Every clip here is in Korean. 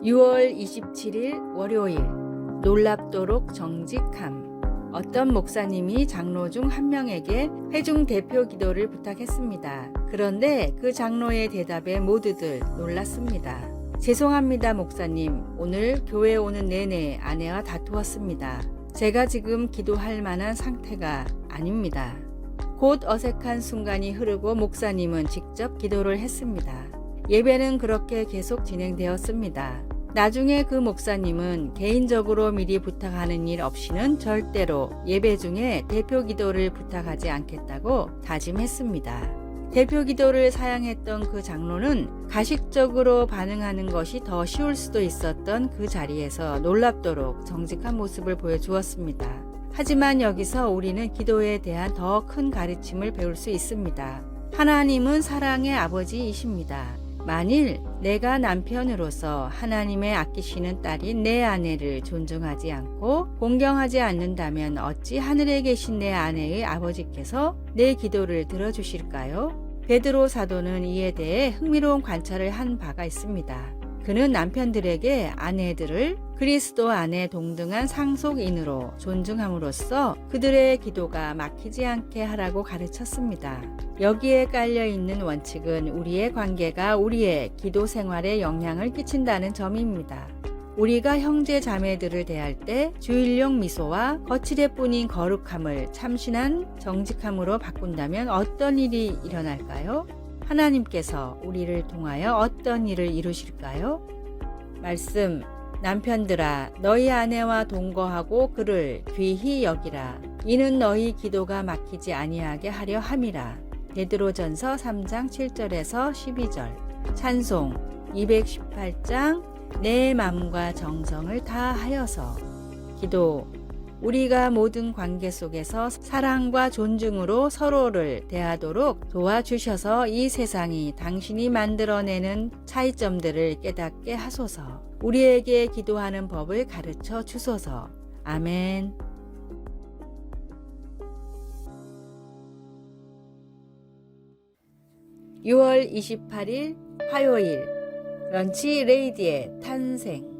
6월 27일 월요일 놀랍도록 정직함. 어떤 목사님이 장로 중 한 명에게 회중 대표 기도를 부탁했습니다. 그런데 그 장로의 대답에 모두들 놀랐습니다. 죄송합니다, 목사님. 오늘 교회 오는 내내 아내와 다투었습니다. 제가 지금 기도할 만한 상태가 아닙니다. 곧 어색한 순간이 흐르고 목사님은 직접 기도를 했습니다. 예배는 그렇게 계속 진행되었습니다. 나중에 그 목사님은 개인적으로 미리 부탁하는 일 없이는 절대로 예배 중에 대표 기도를 부탁하지 않겠다고 다짐했습니다. 대표 기도를 사양했던 그 장로는 가식적으로 반응하는 것이 더 쉬울 수도 있었던 그 자리에서 놀랍도록 정직한 모습을 보여주었습니다. 하지만 여기서 우리는 기도에 대한 더 큰 가르침을 배울 수 있습니다. 하나님은 사랑의 아버지이십니다. 만일 내가 남편으로서 하나님의 아끼시는 딸인 내 아내를 존중하지 않고 공경하지 않는다면 어찌 하늘에 계신 내 아내의 아버지께서 내 기도를 들어주실까요? 베드로 사도는 이에 대해 흥미로운 관찰을 한 바가 있습니다. 그는 남편들에게 아내들을 그리스도 안에 동등한 상속인으로 존중함으로써 그들의 기도가 막히지 않게 하라고 가르쳤습니다. 여기에 깔려있는 원칙은 우리의 관계가 우리의 기도 생활에 영향을 끼친다는 점입니다. 우리가 형제 자매들을 대할 때 주일용 미소와 거칠애뿐인 거룩함을 참신한 정직함으로 바꾼다면 어떤 일이 일어날까요? 하나님께서 우리를 통하여 어떤 일을 이루실까요? 말씀, 남편들아 너희 아내와 동거하고 그를 귀히 여기라. 이는 너희 기도가 막히지 아니하게 하려 함이라. 베드로전서 3장 7절에서 12절. 찬송 218장 내 맘과 정성을 다하여서. 기도. 우리가 모든 관계 속에서 사랑과 존중으로 서로를 대하도록 도와주셔서 이 세상이 당신이 만들어내는 차이점들을 깨닫게 하소서. 우리에게 기도하는 법을 가르쳐 주소서. 아멘. (6월 28일) 화요일 런치 레이디의 탄생.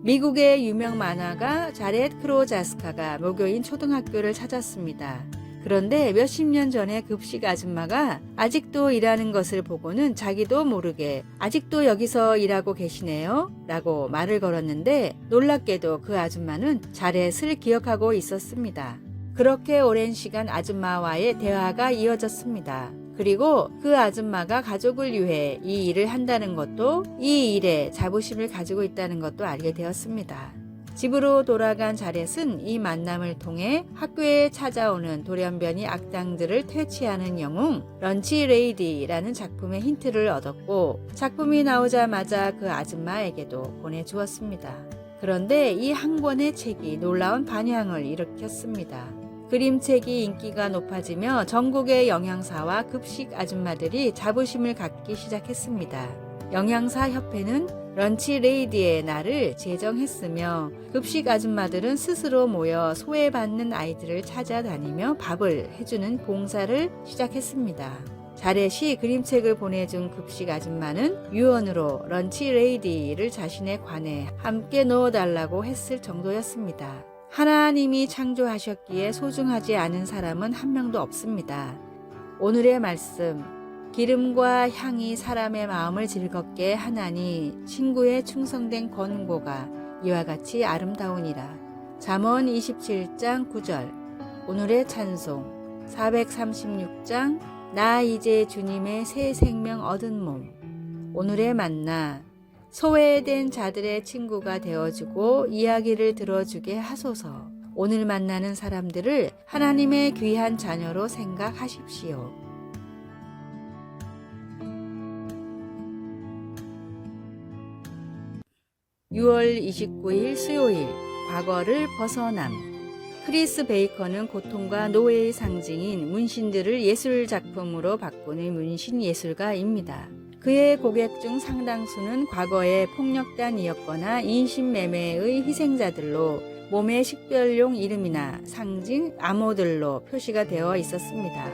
미국의 유명 만화가 자렛 크로자스카가 모교인 초등학교를 찾았습니다. 그런데 몇십 년 전에 급식 아줌마가 아직도 일하는 것을 보고는 자기도 모르게 아직도 여기서 일하고 계시네요 라고 말을 걸었는데 놀랍게도 그 아줌마는 자렛을 기억하고 있었습니다. 그렇게 오랜 시간 아줌마와의 대화가 이어졌습니다. 그리고 그 아줌마가 가족을 위해 이 일을 한다는 것도 이 일에 자부심을 가지고 있다는 것도 알게 되었습니다. 집으로 돌아간 자렛은 이 만남을 통해 학교에 찾아오는 돌연변이 악당들을 퇴치하는 영웅 런치 레이디라는 작품의 힌트를 얻었고 작품이 나오자마자 그 아줌마에게도 보내주었습니다. 그런데 이 한 권의 책이 놀라운 반향을 일으켰습니다. 그림책이 인기가 높아지며 전국의 영양사와 급식 아줌마들이 자부심을 갖기 시작했습니다. 영양사협회는 런치 레이디의 날을 제정했으며 급식 아줌마들은 스스로 모여 소외받는 아이들을 찾아다니며 밥을 해주는 봉사를 시작했습니다. 자렛이 그림책을 보내준 급식 아줌마는 유언으로 런치 레이디를 자신의 관에 함께 넣어달라고 했을 정도였습니다. 하나님이 창조하셨기에 소중하지 않은 사람은 한 명도 없습니다. 오늘의 말씀, 기름과 향이 사람의 마음을 즐겁게 하나니 친구의 충성된 권고가 이와 같이 아름다우니라. 잠언 27장 9절. 오늘의 찬송 436장 나 이제 주님의 새 생명 얻은 몸. 오늘의 만나 소외된 자들의 친구가 되어주고 이야기를 들어주게 하소서. 오늘 만나는 사람들을 하나님의 귀한 자녀로 생각하십시오. (6월 29일) 수요일 과거를 벗어남. 크리스 베이커는 고통과 노예의 상징인 문신들을 예술 작품으로 바꾸는 문신 예술가입니다. 그의 고객 중 상당수는 과거에 폭력단이었거나 인신매매의 희생자들로 몸의 식별용 이름이나 상징 암호들로 표시가 되어 있었습니다.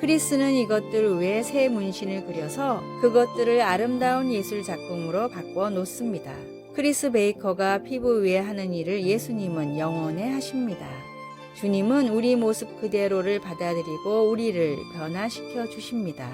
크리스는 이것들 외에 새 문신을 그려서 그것들을 아름다운 예술 작품으로 바꿔 놓습니다. 크리스 베이커가 피부 위에 하는 일을 예수님은 영원해 하십니다. 주님은 우리 모습 그대로를 받아들이고 우리를 변화시켜 주십니다.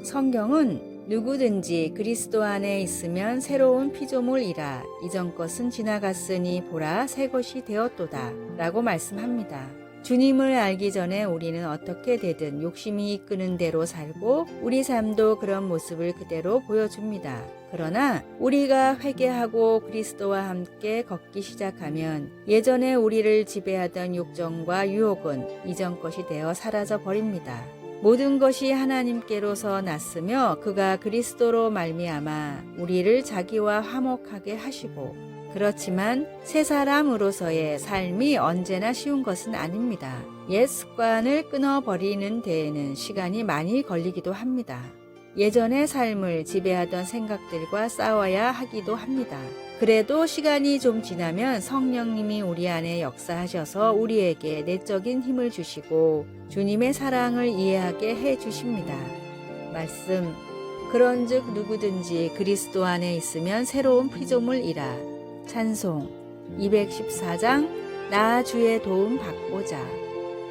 성경은 누구든지 그리스도 안에 있으면 새로운 피조물이라 이전 것은 지나갔으니 보라 새 것이 되었도다 라고 말씀합니다. 주님을 알기 전에 우리는 어떻게 되든 욕심이 이끄는 대로 살고 우리 삶도 그런 모습을 그대로 보여줍니다. 그러나 우리가 회개하고 그리스도와 함께 걷기 시작하면 예전에 우리를 지배하던 욕정과 유혹은 이전 것이 되어 사라져 버립니다. 모든 것이 하나님께로서 났으며 그가 그리스도로 말미암아 우리를 자기와 화목하게 하시고 그렇지만 새 사람으로서의 삶이 언제나 쉬운 것은 아닙니다. 옛 습관을 끊어버리는 데에는 시간이 많이 걸리기도 합니다. 예전의 삶을 지배하던 생각들과 싸워야 하기도 합니다. 그래도 시간이 좀 지나면 성령님이 우리 안에 역사하셔서 우리에게 내적인 힘을 주시고 주님의 사랑을 이해하게 해 주십니다. 말씀 그런즉 누구든지 그리스도 안에 있으면 새로운 피조물이라. 찬송 214장 나 주의 도움 받고자.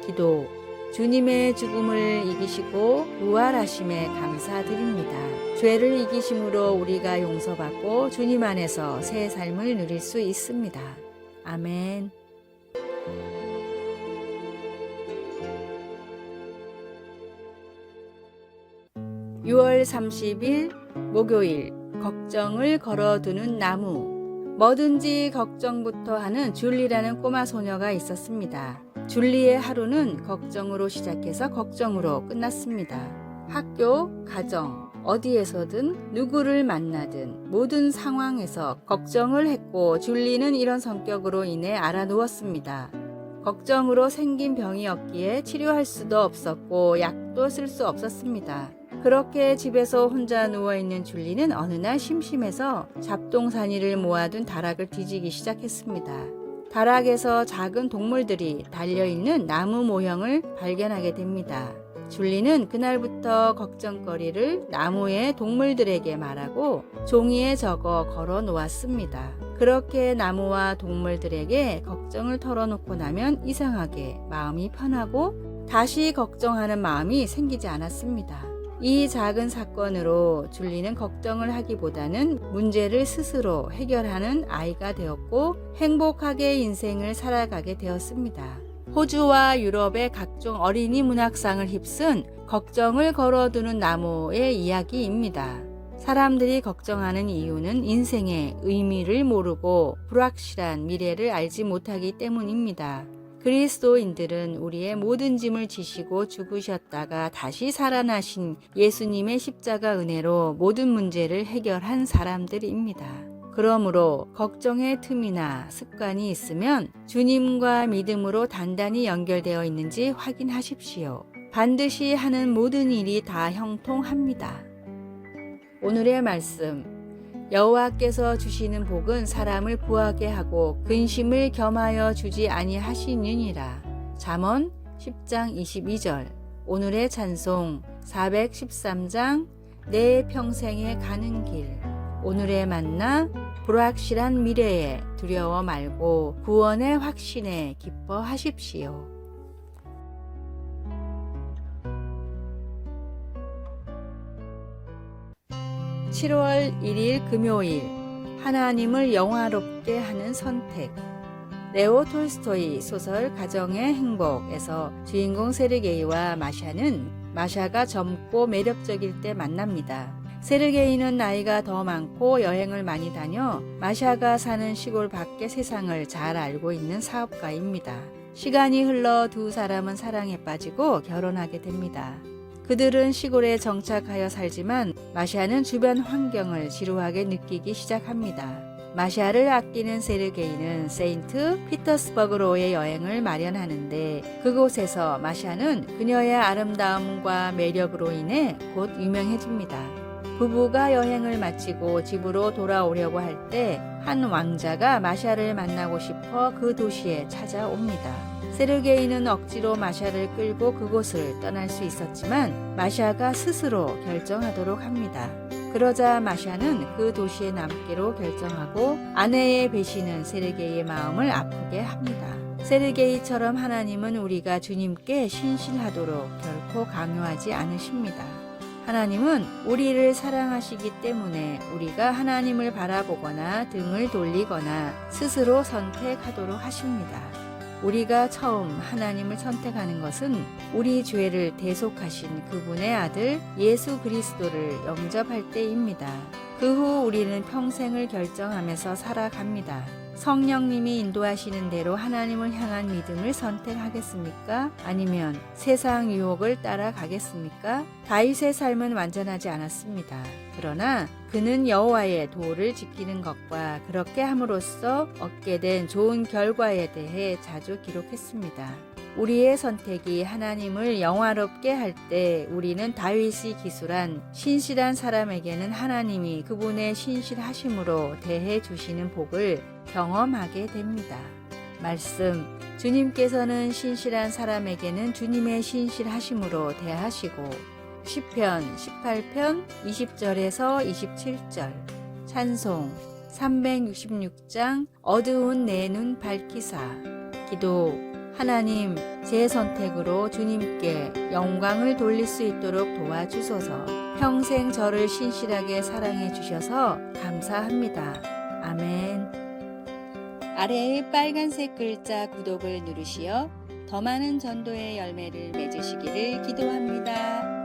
기도 주님의 죽음을 이기시고 부활하심에 감사드립니다. 죄를 이기심으로 우리가 용서받고 주님 안에서 새 삶을 누릴 수 있습니다. 아멘. 6월 30일 목요일 걱정을 걸어두는 나무. 뭐든지 걱정부터 하는 줄리라는 꼬마 소녀가 있었습니다. 줄리의 하루는 걱정으로 시작해서 걱정으로 끝났습니다. 학교, 가정, 어디에서든 누구를 만나든 모든 상황에서 걱정을 했고 줄리는 이런 성격으로 인해 알아누웠습니다. 걱정으로 생긴 병이었기에 치료할 수도 없었고 약도 쓸 수 없었습니다. 그렇게 집에서 혼자 누워있는 줄리는 어느 날 심심해서 잡동사니를 모아둔 다락을 뒤지기 시작했습니다. 다락에서 작은 동물들이 달려있는 나무 모형을 발견하게 됩니다. 줄리는 그날부터 걱정거리를 나무의 동물들에게 말하고 종이에 적어 걸어 놓았습니다. 그렇게 나무와 동물들에게 걱정을 털어놓고 나면 이상하게 마음이 편하고 다시 걱정하는 마음이 생기지 않았습니다. 이 작은 사건으로 줄리는 걱정을 하기보다는 문제를 스스로 해결하는 아이가 되었고 행복하게 인생을 살아가게 되었습니다. 호주와 유럽의 각종 어린이 문학상을 휩쓴 걱정을 걸어두는 나무의 이야기입니다. 사람들이 걱정하는 이유는 인생의 의미를 모르고 불확실한 미래를 알지 못하기 때문입니다. 그리스도인들은 우리의 모든 짐을 지시고 죽으셨다가 다시 살아나신 예수님의 십자가 은혜로 모든 문제를 해결한 사람들입니다. 그러므로 걱정의 틈이나 습관이 있으면 주님과 믿음으로 단단히 연결되어 있는지 확인하십시오. 반드시 하는 모든 일이 다 형통합니다. 오늘의 말씀 여호와께서 주시는 복은 사람을 부하게 하고 근심을 겸하여 주지 아니하시느니라. 잠언 10장 22절. 오늘의 찬송 413장 내 평생에 가는 길. 오늘의 만나 불확실한 미래에 두려워 말고 구원의 확신에 기뻐하십시오. 7월 1일 금요일 하나님을 영화롭게 하는 선택. 레오 톨스토이 소설 가정의 행복에서 주인공 세르게이와 마샤는 마샤가 젊고 매력적일 때 만납니다. 세르게이는 나이가 더 많고 여행을 많이 다녀 마샤가 사는 시골 밖의 세상을 잘 알고 있는 사업가입니다. 시간이 흘러 두 사람은 사랑에 빠지고 결혼하게 됩니다. 그들은 시골에 정착하여 살지만 마샤는 주변 환경을 지루하게 느끼기 시작합니다. 마샤를 아끼는 세르게이는 세인트 피터스버그로의 여행을 마련하는데 그곳에서 마샤는 그녀의 아름다움과 매력으로 인해 곧 유명해집니다. 부부가 여행을 마치고 집으로 돌아오려고 할 때 한 왕자가 마샤를 만나고 싶어 그 도시에 찾아옵니다. 세르게이는 억지로 마샤를 끌고 그곳을 떠날 수 있었지만 마샤가 스스로 결정하도록 합니다. 그러자 마샤는 그 도시에 남기로 결정하고 아내의 배신은 세르게이의 마음을 아프게 합니다. 세르게이처럼 하나님은 우리가 주님께 신실하도록 결코 강요하지 않으십니다. 하나님은 우리를 사랑하시기 때문에 우리가 하나님을 바라보거나 등을 돌리거나 스스로 선택하도록 하십니다. 우리가 처음 하나님을 선택하는 것은 우리 죄를 대속하신 그분의 아들 예수 그리스도를 영접할 때입니다. 그 후 우리는 평생을 결정하면서 살아갑니다. 성령님이 인도하시는 대로 하나님을 향한 믿음을 선택하겠습니까? 아니면 세상 유혹을 따라가겠습니까? 다윗의 삶은 완전하지 않았습니다. 그러나 그는 여호와의 도를 지키는 것과 그렇게 함으로써 얻게 된 좋은 결과에 대해 자주 기록했습니다. 우리의 선택이 하나님을 영화롭게 할 때 우리는 다윗이 기술한 신실한 사람에게는 하나님이 그분의 신실하심으로 대해 주시는 복을 경험하게 됩니다. 말씀, 주님께서는 신실한 사람에게는 주님의 신실하심으로 대하시고 시편 18편 20절에서 27절 찬송 366장 어두운 내 눈 밝히사 기도 하나님, 제 선택으로 주님께 영광을 돌릴 수 있도록 도와주소서. 평생 저를 신실하게 사랑해 주셔서 감사합니다. 아멘. 아래의 빨간색 글자 구독을 누르시어 더 많은 전도의 열매를 맺으시기를 기도합니다.